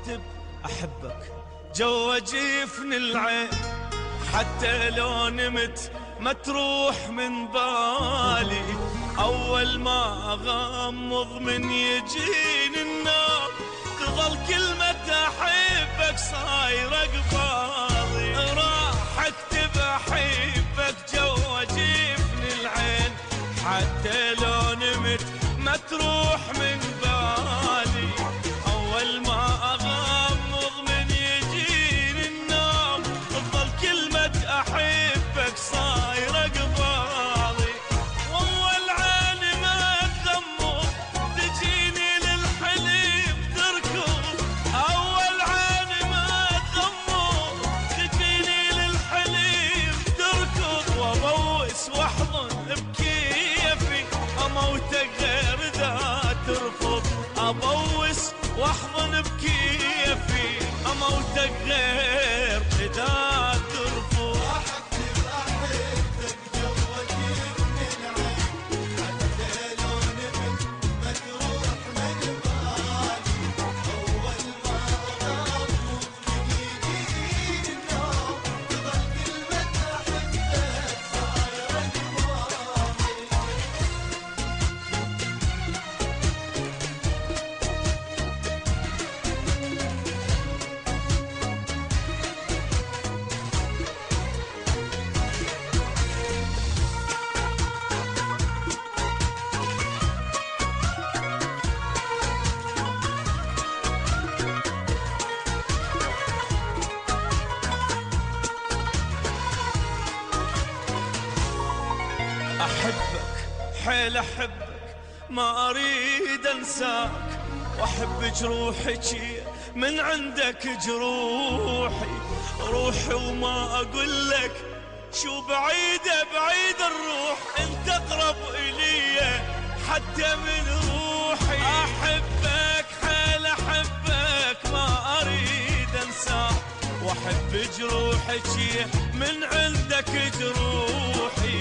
اكتب احبك جوا جفن العين، حتى لو نمت ما تروح من بالي. اول ما اغمض من يجيني النوم تظل كلمة احبك صايرة قبالي. راح اكتب احبك جوا جفن العين، حتى لو نمت ما تروح من بالي. اول ما اغمض من يجيني النوم تظل كلمة احبك صايرة قبالي. واول عيني ما تغمض تجيني للحليم تركض، اول عيني ما تغمض تجيني للحليم تركض. وابوس واحضن بكيفي اموتك غير ذا ترفض. ابوس واحضن بكيفي اموتك غير ذا ترفض. أحبك حيل أحبك ما أريد أنساك، وأحب جروحك من عندك جروحي. روحي وما أقول لك شو بعيدة بعيد الروح، أنت أقرب إلي حتى من روحي. أحبك حيل أحبك ما أريد أنساك، وأحب جروحك من عندك جروحي.